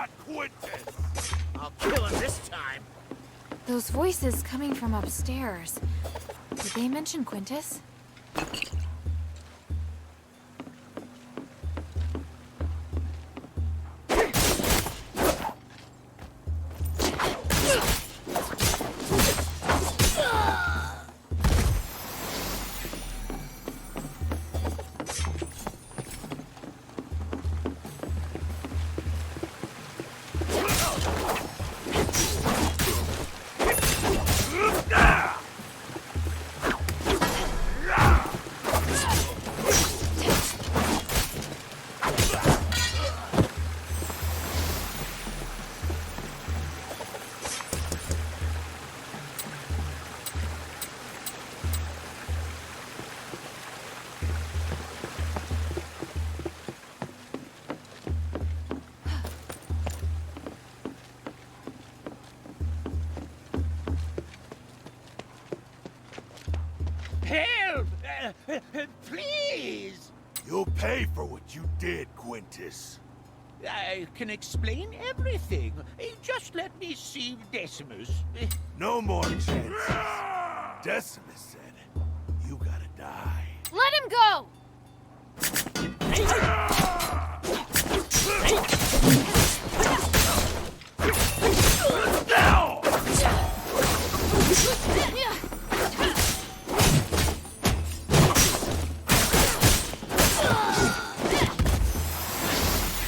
not Quintus! I'll kill him this time. Those voices coming from upstairs. Did they mention Quintus? Help! Please! You'll pay for what you did, Quintus. I can explain everything. Just let me see Decimus. No more chances. Decimus said, you gotta die. Let him go! Now!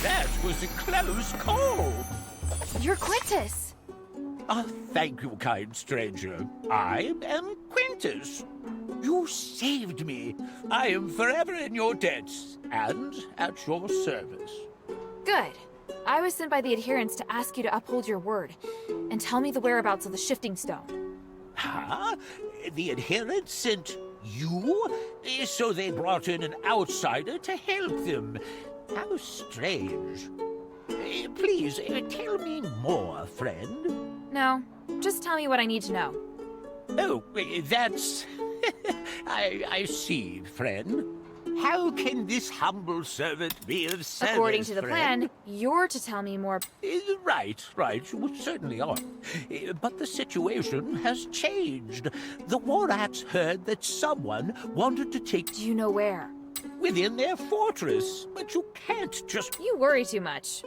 That was a close call. You're Quintus. Thank you, kind stranger. I am Quintus. You saved me. I am forever in your debts and at your service. Good. I was sent by the adherents to ask you to uphold your word and tell me the whereabouts of the shifting stone. Huh? The adherents sent you? So they brought in an outsider to help them. How strange. Please, tell me more, friend. No, just tell me what I need to know. Oh, that's... I see, friend. How can this humble servant be of service, According to the friend? plan, you're to tell me more. Right, you certainly are. But the situation has changed. The Warats heard that someone wanted to take Do you know where? within their fortress, but you can't just... You worry too much.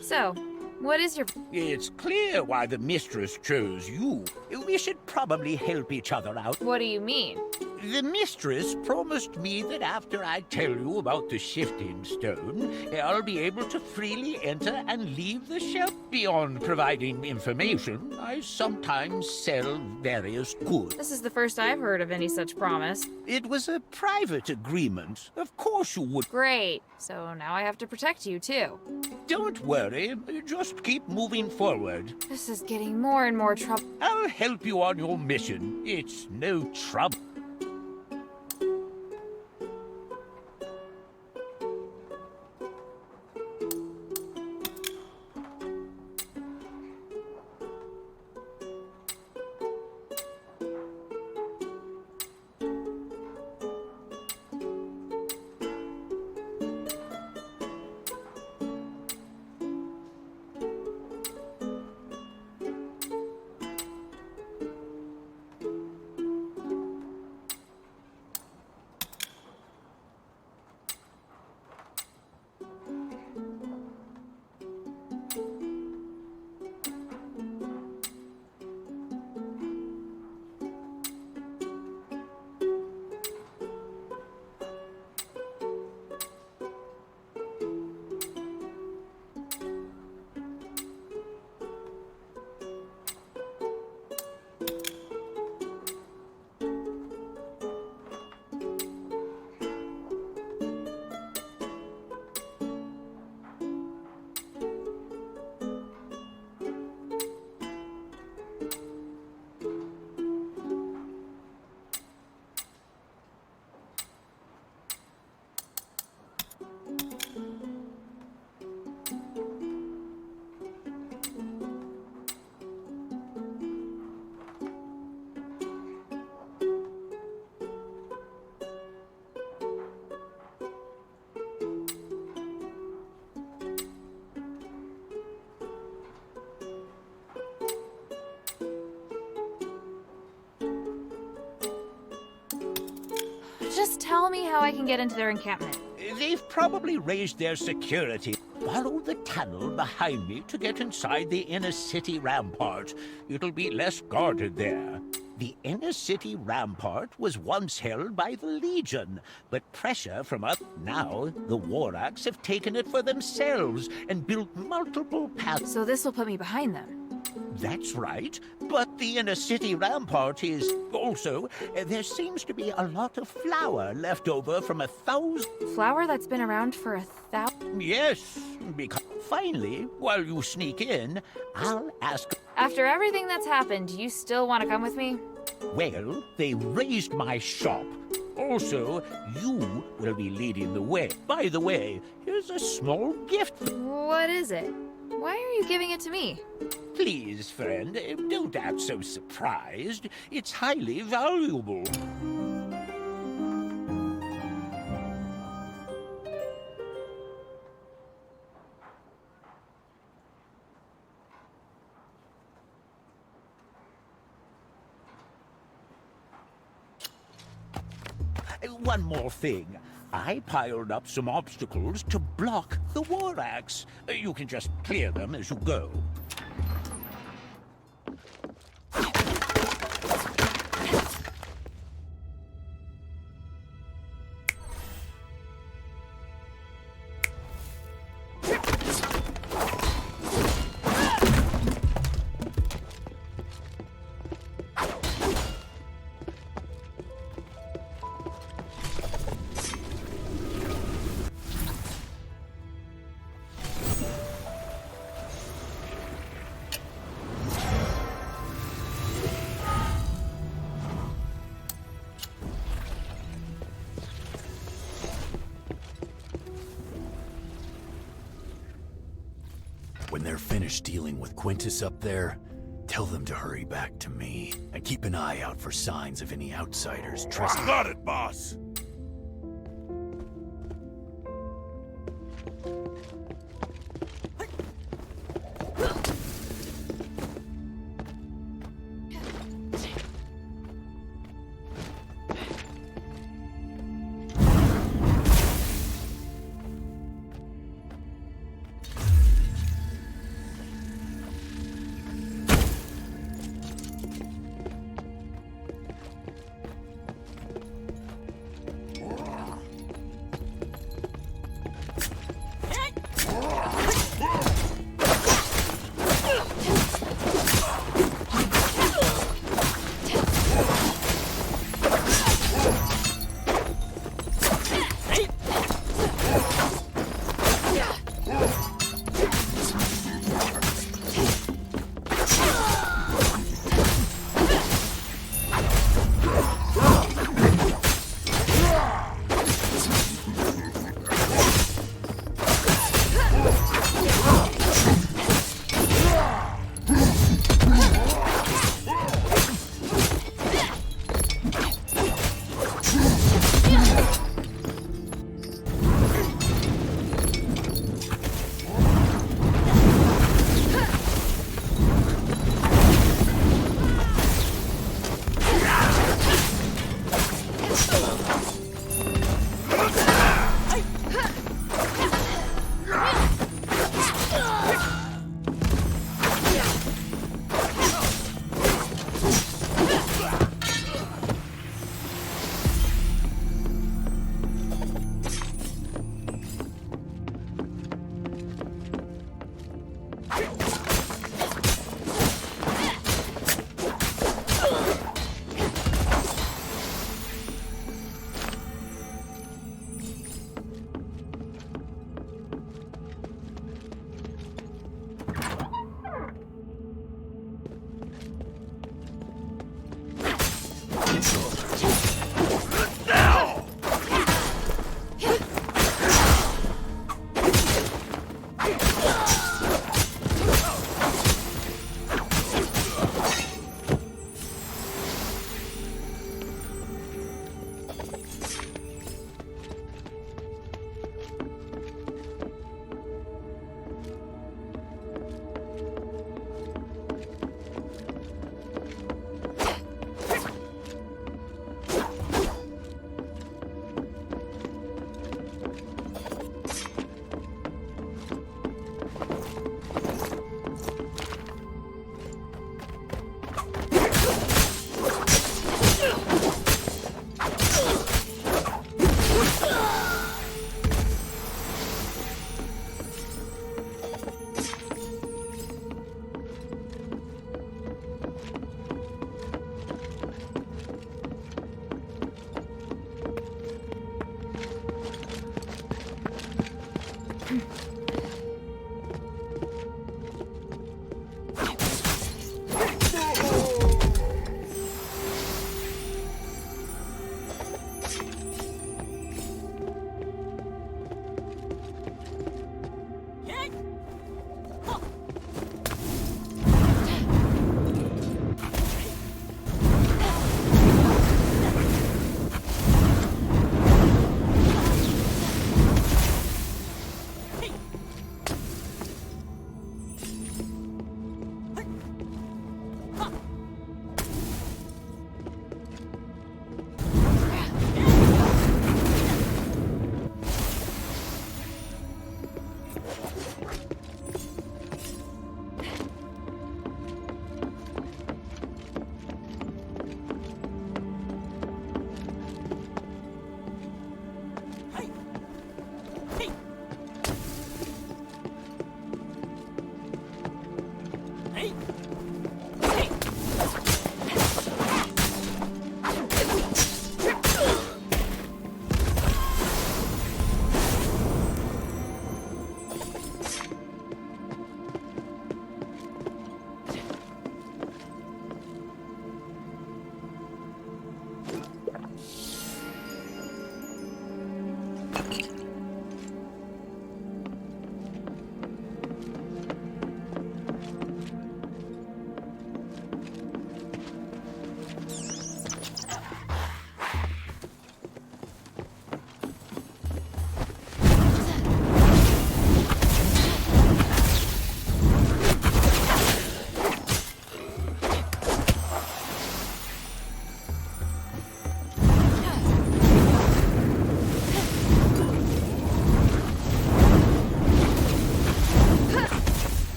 So, what is your... It's clear why the mistress chose you. We should probably help each other out. What do you mean? The mistress promised me that after I tell you about the shifting stone, I'll be able to freely enter and leave the shelf. Beyond providing information, I sometimes sell various goods. This is the first I've heard of any such promise. It was a private agreement. Of course you would. Great. So now I have to protect you, too. Don't worry, just keep moving forward. This is getting more and more trouble. I'll help you on your mission. It's no trouble. me how I can get into their encampment. They've probably raised their security. Follow the tunnel behind me to get inside the inner city rampart. It'll be less guarded there. The inner city rampart was once held by the Legion, but pressure from up now, the Warrocks have taken it for themselves and built multiple paths. So this will put me behind them. That's right, but the inner city rampart is also, there seems to be a lot of flour left over from 1,000... Flower that's been around for 1,000... Yes, because finally, while you sneak in, I'll ask... After everything that's happened, you still want to come with me? Well, they raised my shop. Also, you will be leading the way. By the way, here's a small gift. What is it? Why are you giving it to me? Please, friend, don't act so surprised. It's highly valuable. One more thing. I piled up some obstacles to block the war axe. You can just clear them as you go. When they're finished dealing with Quintus up there, tell them to hurry back to me. And keep an eye out for signs of any outsiders trespassing. Got it, boss!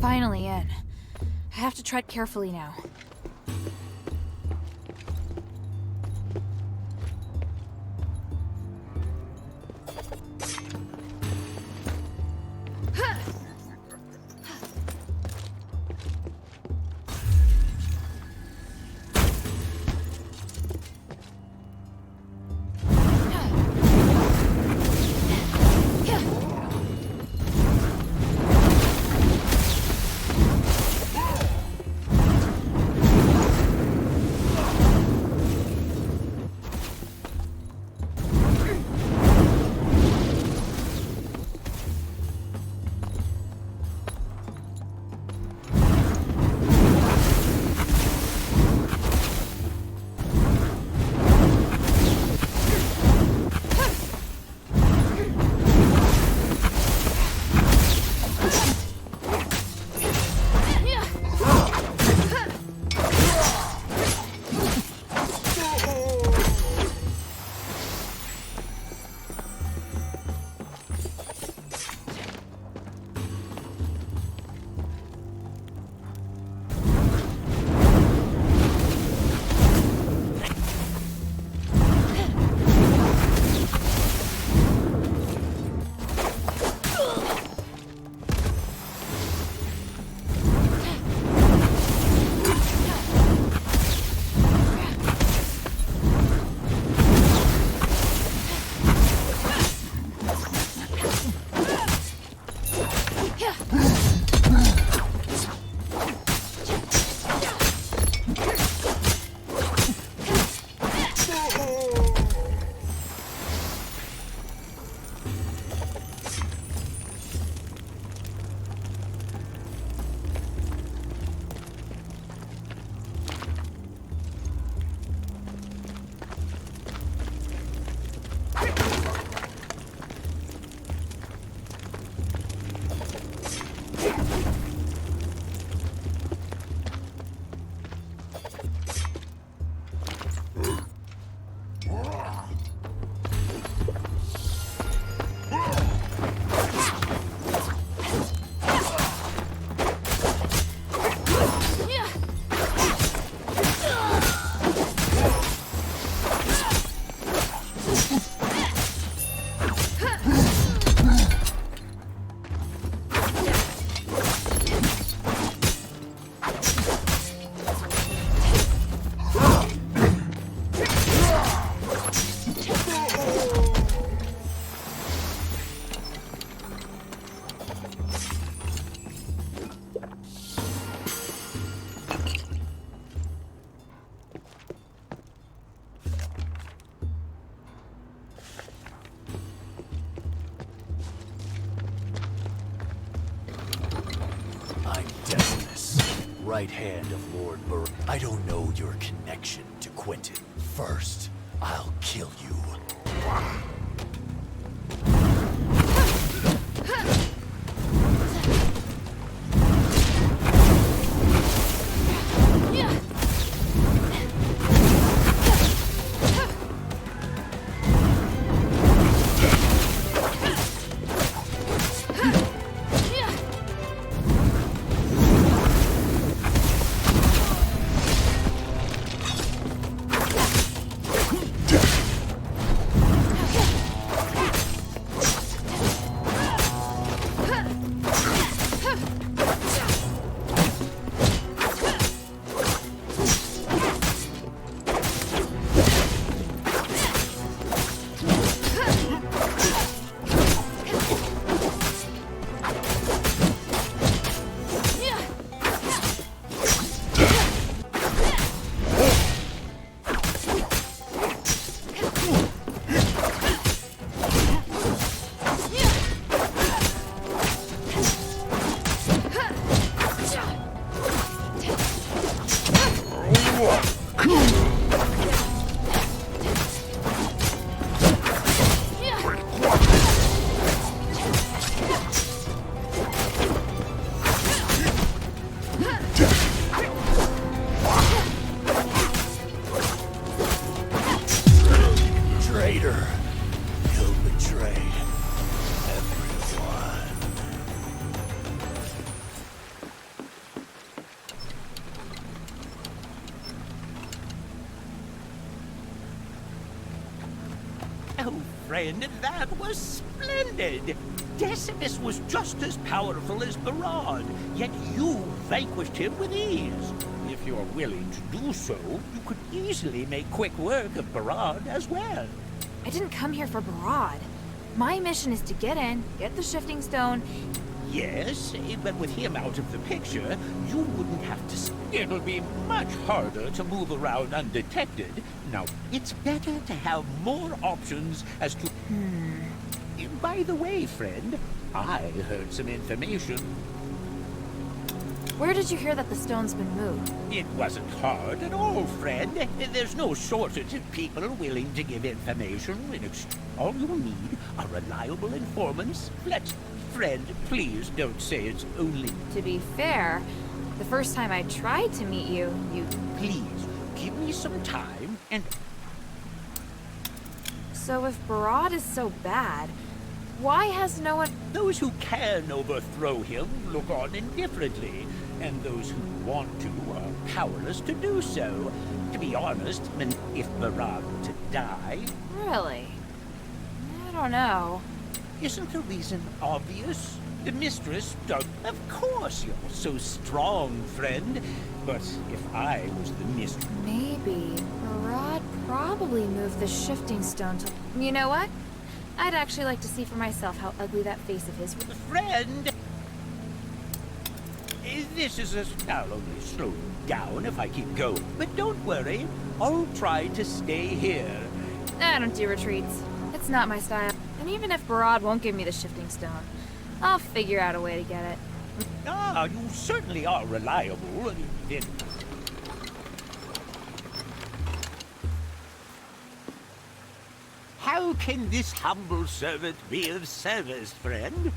Finally in. I have to tread carefully now. Right hand of Lord Barаад. I don't know your connection to Quentin. First, I'll kill you. friend, that was splendid! Decimus was just as powerful as Barаад, yet you vanquished him with ease. If you're willing to do so, you could easily make quick work of Barаад as well. I didn't come here for Barаад. My mission is to get in, get the shifting stone. Yes, but with him out of the picture, you wouldn't have to... It'll be much harder to move around undetected. Now, it's better to have more options as to... By the way, friend, I heard some information. Where did you hear that the stone's been moved? It wasn't hard at all, friend. There's no shortage of people willing to give information. All you need are reliable informants. Friend, please don't say it's only... To be fair, the first time I tried to meet you, Please, give me some time and... So if Barаад is so bad, why has no one... Those who can overthrow him look on indifferently, and those who want to are powerless to do so. To be honest, if Barаад were to die... Really? I don't know. Isn't the reason obvious? The mistress does... Of course you're so strong, friend. But if I was the mistress... Maybe Barаад probably moved the shifting stone to... You know what? I'd actually like to see for myself how ugly that face of his was. Friend! This is I'll only slow you down if I keep going. But don't worry, I'll try to stay here. I don't do retreats. It's not my style. And even if Barаад won't give me the shifting stone, I'll figure out a way to get it. Ah, you certainly are reliable. Then... How can this humble servant be of service, friend?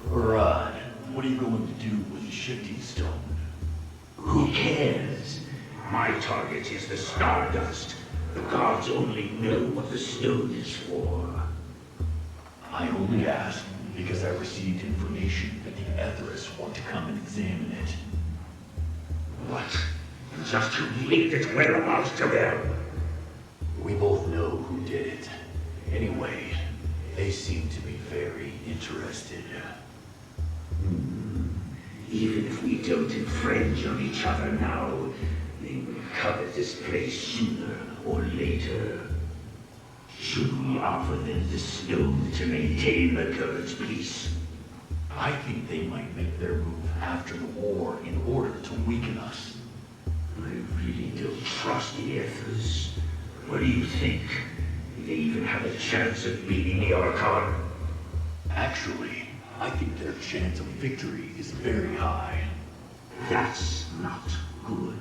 Barаад, what are you going to do with the shifting stone? Who cares? My target is the stardust. The gods only know what the stone is for. I only ask because I received information that the Etherists want to come and examine it. What? Just who leaked its whereabouts to them? We both know who did it. Anyway, they seem to be very interested. Even if we don't infringe on each other now, they will covet this place sooner or later. Should we offer them the stone to maintain the God's peace? I think they might make their move after the war in order to weaken us. I really don't trust the Ethers. What do you think? Do they even have a chance of beating the Archon? Actually, I think their chance of victory is very high. That's not good.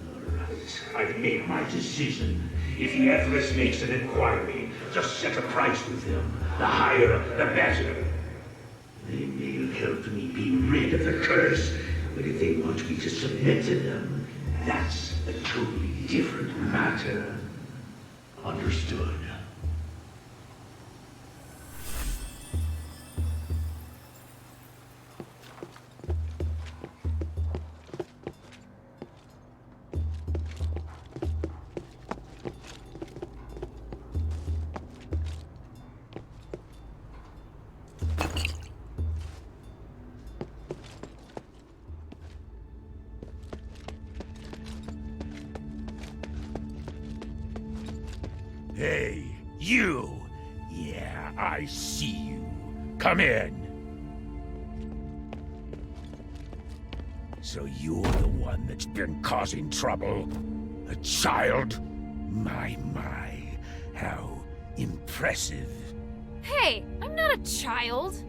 Alright, I've made my decision. If the Ethers makes an inquiry, just set a price with them. The higher, the better. They may help me be rid of the curse, but if they want me to submit to them, that's a totally different matter. Understood. Hey, you! Yeah, I see you. Come in. So you're the one that's been causing trouble? A child? My, how impressive. Hey, I'm not a child.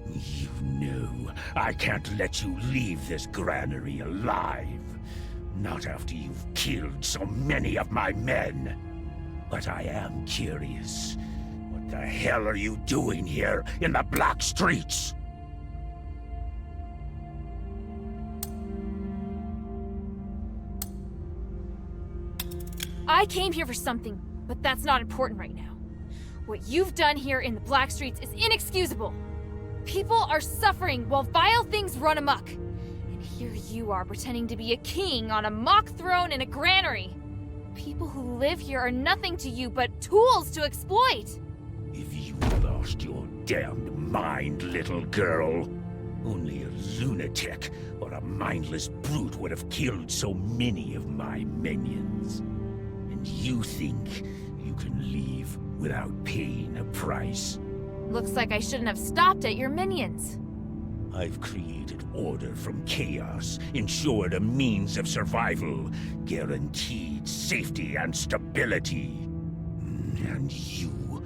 You know, I can't let you leave this granary alive. Not after you've killed so many of my men. But I am curious. What the hell are you doing here in the black streets? I came here for something, but that's not important right now. What you've done here in the Black Streets is inexcusable. People are suffering while vile things run amok. And here you are pretending to be a king on a mock throne in a granary. People who live here are nothing to you but tools to exploit. If you lost your damned mind, little girl, only a lunatic or a mindless brute would have killed so many of my minions. And you think you can leave without paying a price? Looks like I shouldn't have stopped at your minions. I've created order from chaos, ensured a means of survival, guaranteed safety and stability. And you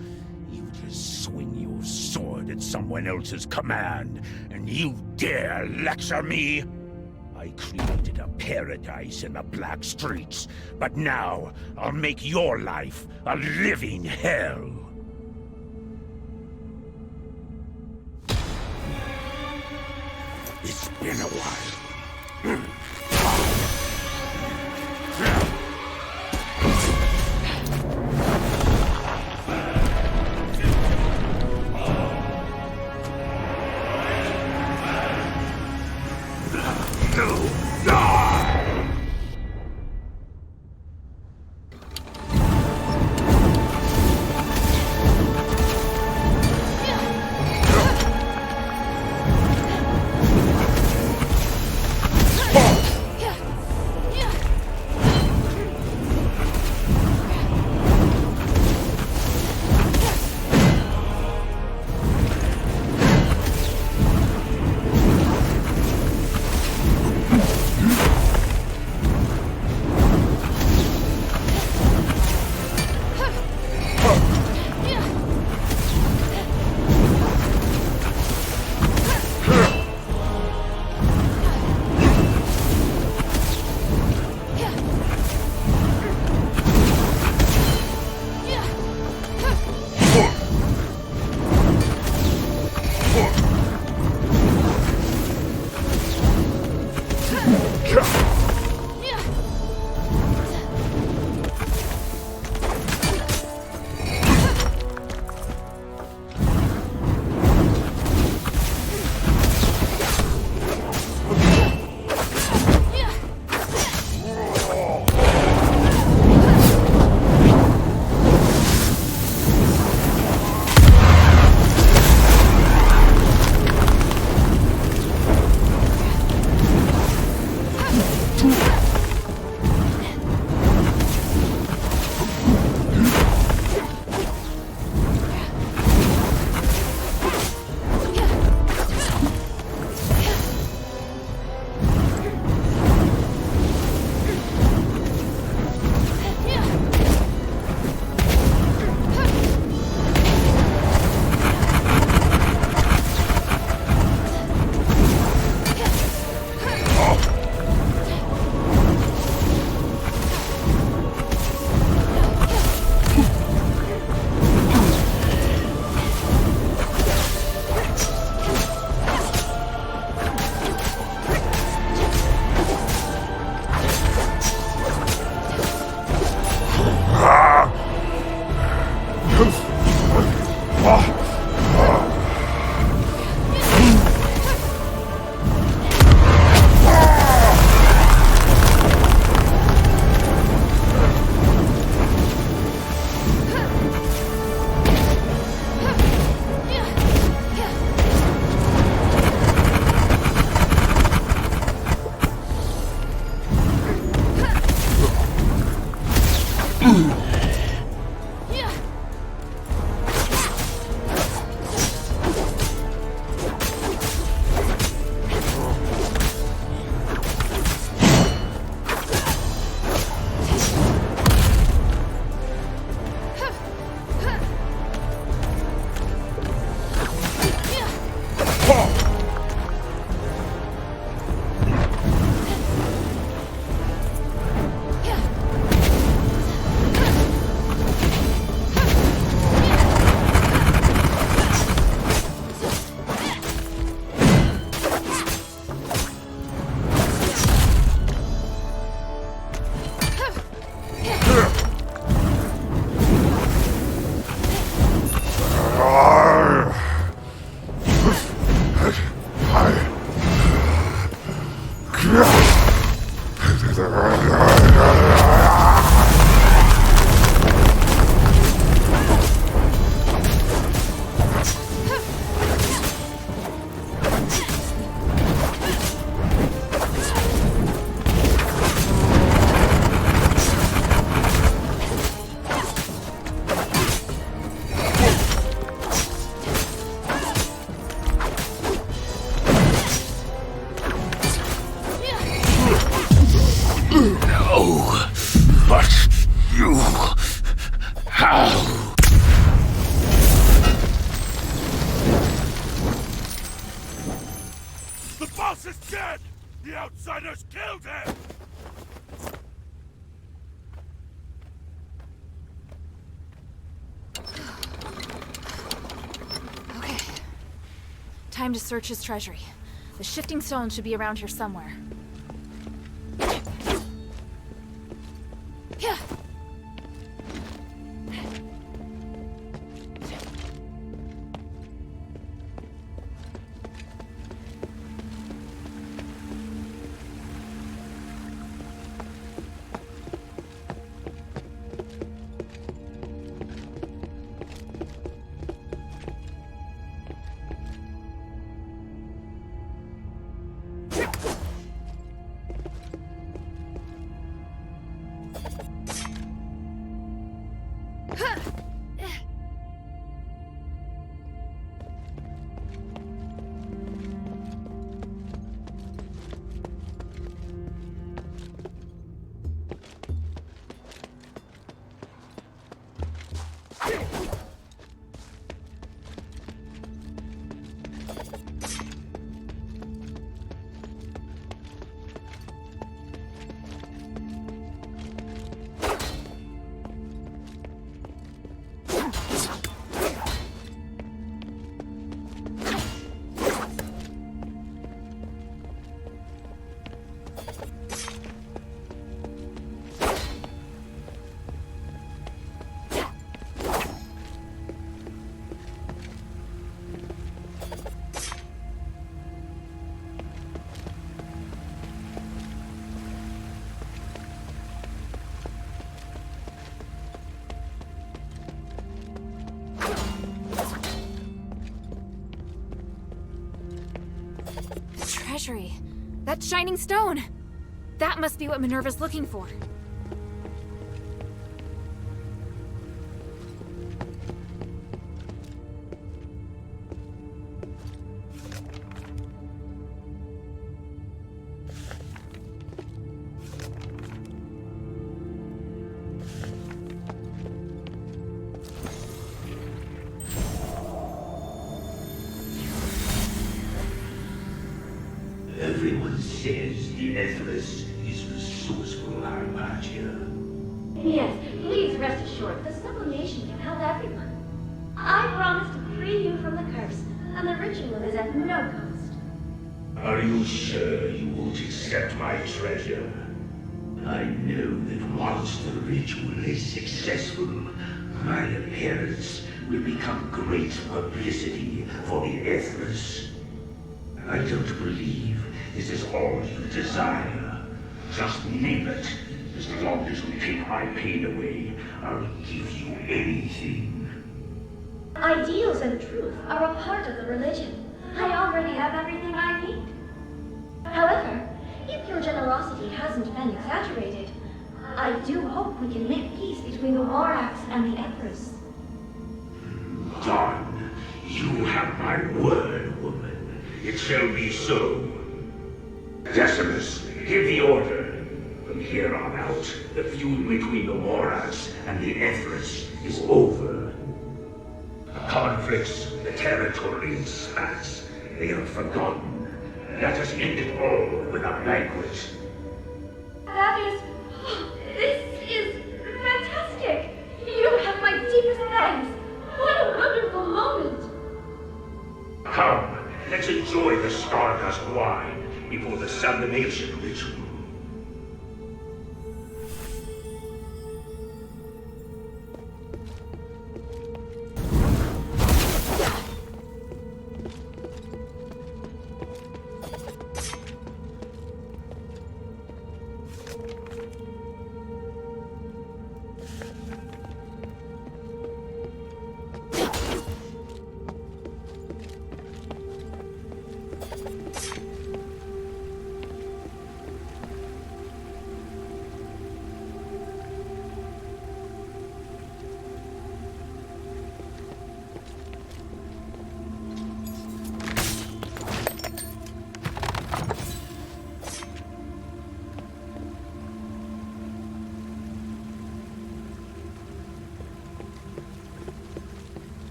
just swing your sword at someone else's command, and you dare lecture me? I created a paradise in the Black Streets, but now I'll make your life a living hell. It's been a while. dead! The outsiders killed him! Okay. Time to search his treasury. The shifting stone should be around here somewhere. Yeah. Treasury. That shining stone! That must be what Minerva's looking for. Everyone says the Etherus is resourceful, Armagia. Yes, please rest assured, the sublimation can help everyone. I promise to free you from the curse, and the ritual is at no cost. Are you sure you won't accept my treasure? I know that once the ritual is successful, my appearance will become great publicity for the Etherus. I don't believe this is all you desire. Just name it. As long as you take my pain away, I'll give you anything. Ideals and truth are a part of the religion. I already have everything I need. However, if your generosity hasn't been exaggerated, I do hope we can make peace between the Warax and the Empress. Done. You have my word, woman. It shall be so. Decimus, give the order. From here on out, the feud between the Warax and the Empress is over. The conflicts, the territorial spats, they are forgotten. Let us end it all with a banquet. That is... this is fantastic! You have my deepest thanks! What a wonderful moment! Come, let's enjoy the Stardust wine before the sublimation ritual.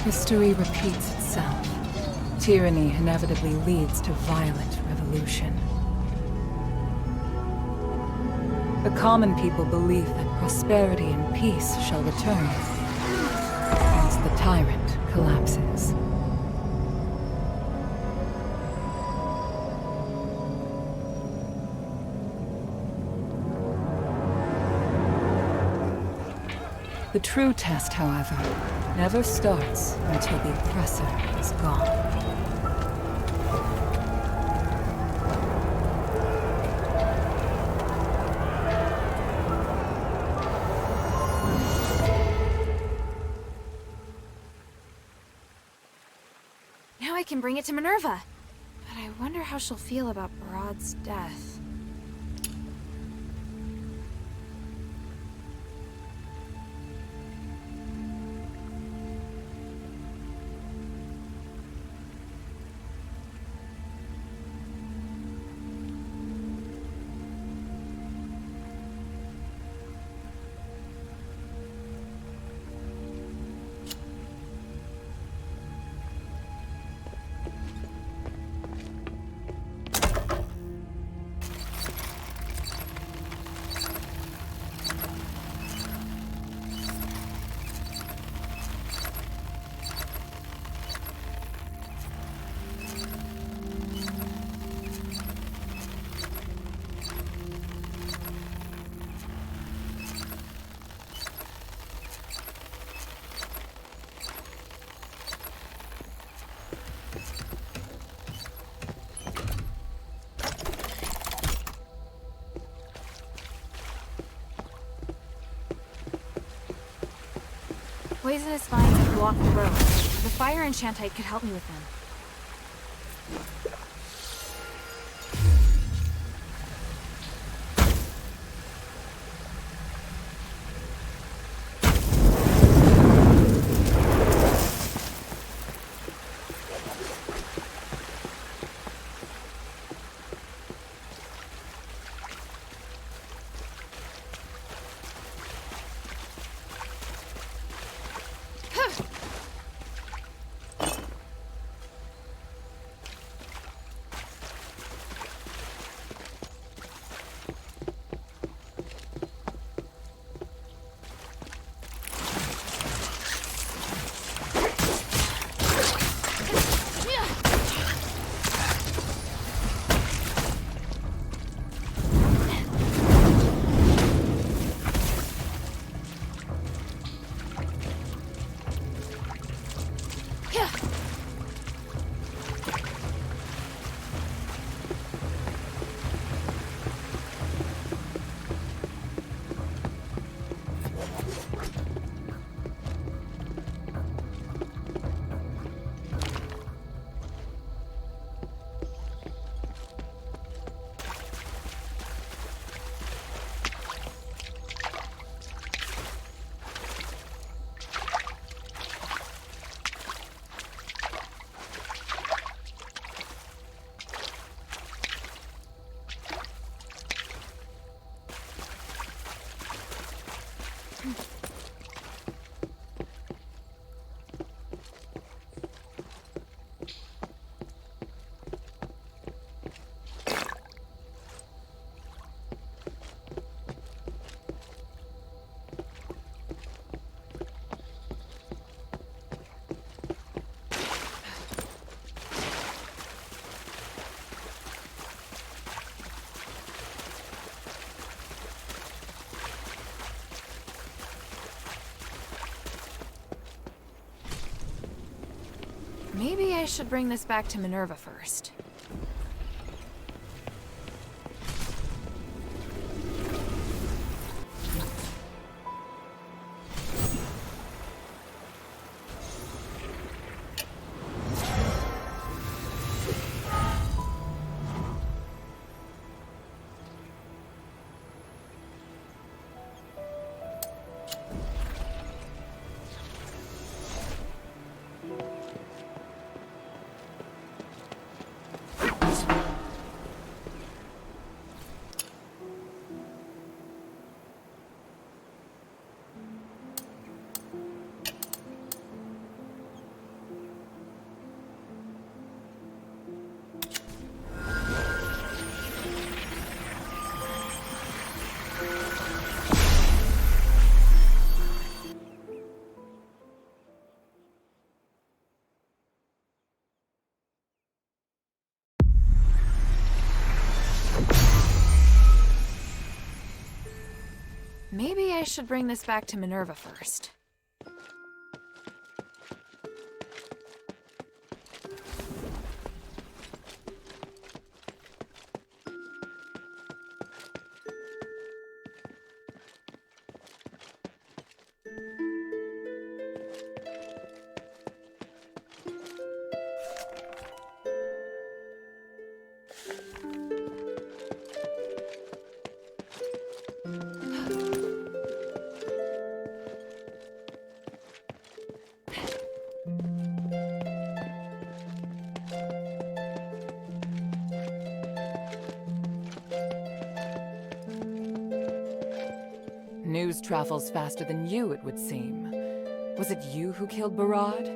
History repeats itself. Tyranny inevitably leads to violent revolution. The common people believe that prosperity and peace shall return, as the tyrant collapses. The true test, however, never starts until the oppressor is gone. Now I can bring it to Minerva. But I wonder how she'll feel about Baraad's death. Poisonous vines have blocked the road. The fire enchantite could help me with them. Maybe I should bring this back to Minerva first. I should bring this back to Minerva first. News travels faster than you, it would seem. Was it you who killed Barаад?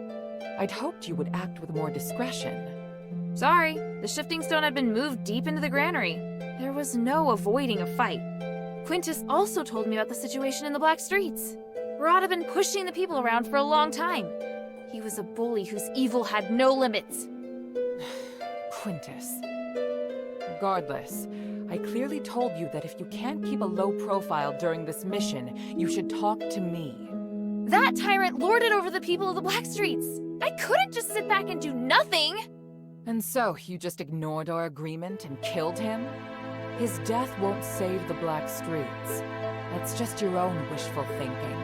I'd hoped you would act with more discretion. Sorry, the shifting stone had been moved deep into the granary. There was no avoiding a fight. Quintus also told me about the situation in the Black Streets. Barаад had been pushing the people around for a long time. He was a bully whose evil had no limits. Quintus. Regardless, I clearly told you that if you can't keep a low profile during this mission, you should talk to me. That tyrant lorded over the people of the Black Streets. I couldn't just sit back and do nothing! And so, you just ignored our agreement and killed him? His death won't save the Black Streets. That's just your own wishful thinking.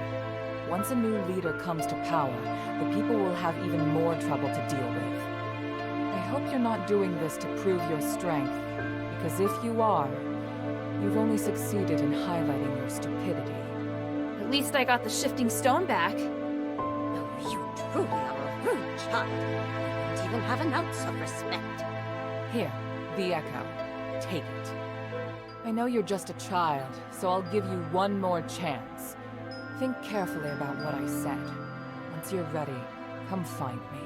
Once a new leader comes to power, the people will have even more trouble to deal with. I hope you're not doing this to prove your strength, because if you are, you've only succeeded in highlighting your stupidity. At least I got the shifting stone back. Oh, you truly are a rude child. You don't even have an ounce of respect. Here, the Echo. Take it. I know you're just a child, so I'll give you one more chance. Think carefully about what I said. Once you're ready, come find me.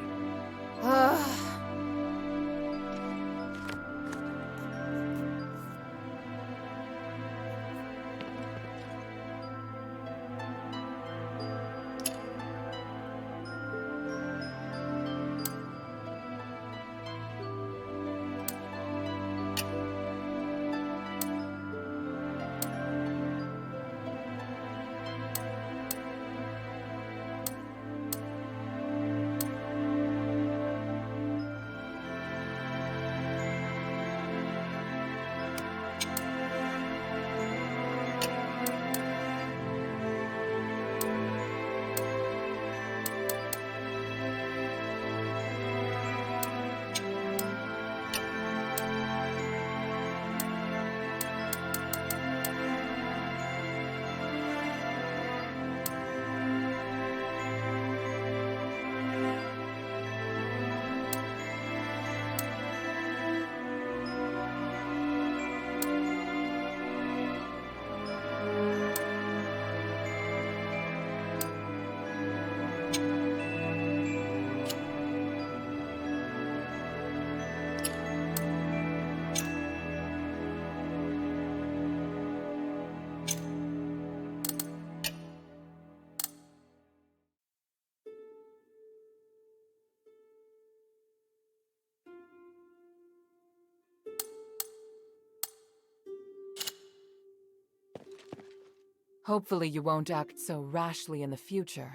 Hopefully you won't act so rashly in the future.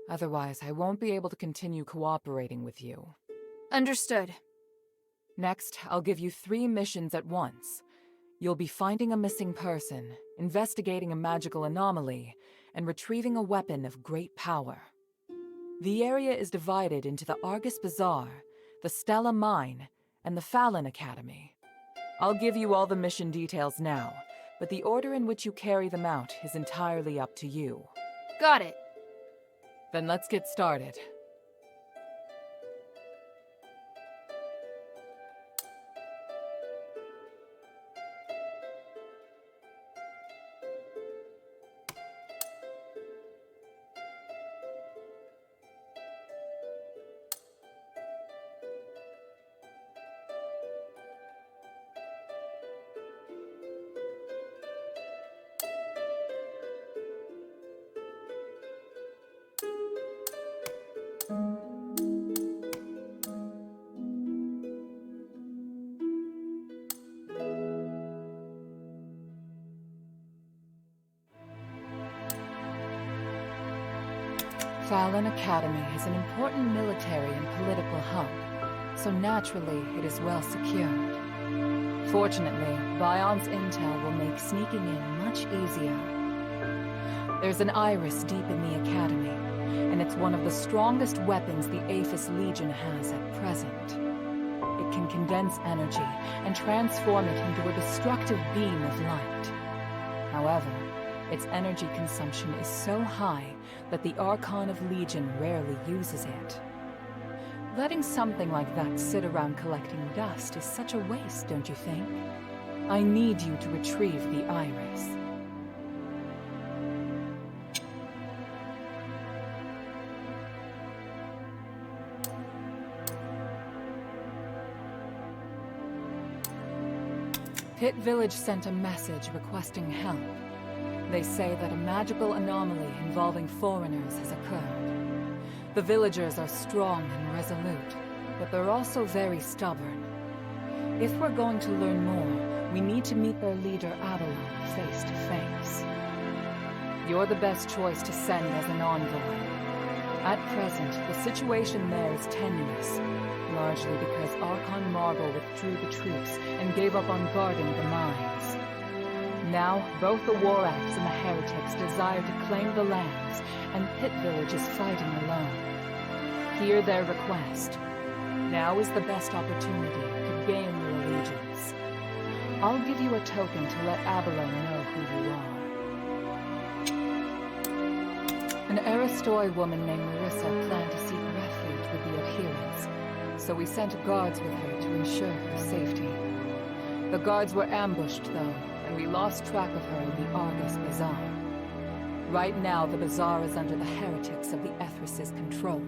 Otherwise, I won't be able to continue cooperating with you. Understood. Next, I'll give you 3 missions at once. You'll be finding a missing person, investigating a magical anomaly, and retrieving a weapon of great power. The area is divided into the Argus Bazaar, the Stella Mine, and the Fallon Academy. I'll give you all the mission details now, but the order in which you carry them out is entirely up to you. Got it. Then let's get started. Fallon Academy is an important military and political hub, so naturally it is well secured. Fortunately, Bion's intel will make sneaking in much easier. There's an iris deep in the Academy, and it's one of the strongest weapons the Aphis Legion has at present. It can condense energy and transform it into a destructive beam of light. However, its energy consumption is so high that the Archon of Legion rarely uses it. Letting something like that sit around collecting dust is such a waste, don't you think? I need you to retrieve the iris. Pit Village sent a message requesting help. They say that a magical anomaly involving foreigners has occurred. The villagers are strong and resolute, but they're also very stubborn. If we're going to learn more, we need to meet their leader Avalon face to face. You're the best choice to send as an envoy. At present, the situation there is tenuous, largely because Archon Marble withdrew the troops and gave up on guarding the mines. Now, both the Warax and the Heretics desire to claim the lands, and Pit Village is fighting alone. Hear their request. Now is the best opportunity to gain your allegiance. I'll give you a token to let Avalon know who you are. An Aristoi woman named Marissa planned to seek refuge with the adherents, so we sent guards with her to ensure her safety. The guards were ambushed, though, and we lost track of her in the Argus Bazaar. Right now, the bazaar is under the heretics of the Ethris's control.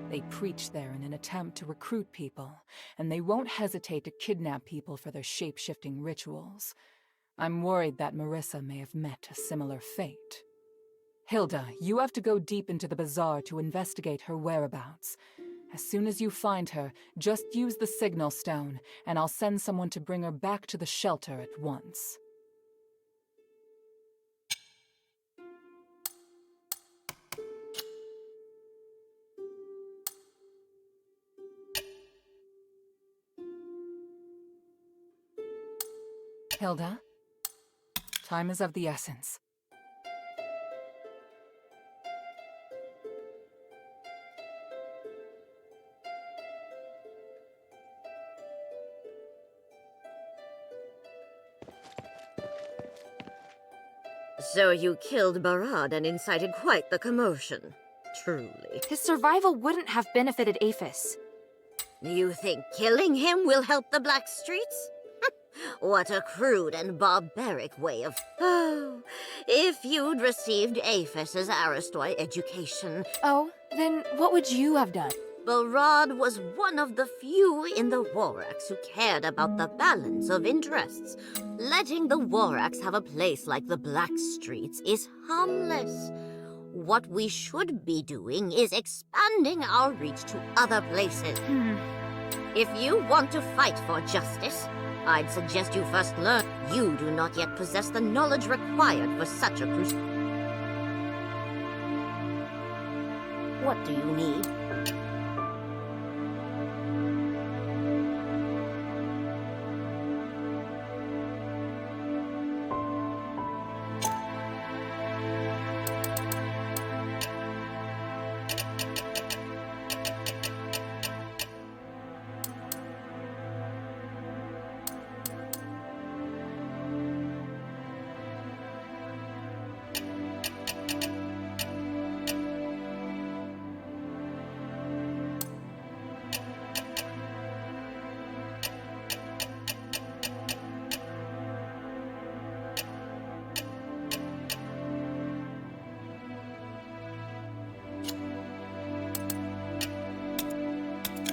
They preach there in an attempt to recruit people, and they won't hesitate to kidnap people for their shape-shifting rituals. I'm worried that Marissa may have met a similar fate. Hilda, you have to go deep into the bazaar to investigate her whereabouts. As soon as you find her, just use the signal stone, and I'll send someone to bring her back to the shelter at once. Hilda, time is of the essence. So you killed Barаад and incited quite the commotion. Truly. His survival wouldn't have benefited Aphis. You think killing him will help the Black Streets? What a crude and barbaric way of... Oh, if you'd received Aphis's Aristoi education... Oh, then what would you have done? Barаад was one of the few in the Warax who cared about the balance of interests. Letting the Warax have a place like the Black Streets is harmless. What we should be doing is expanding our reach to other places. If you want to fight for justice, I'd suggest you first learn. You do not yet possess the knowledge required for such a crusade. What do you need?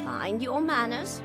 Mind your manners.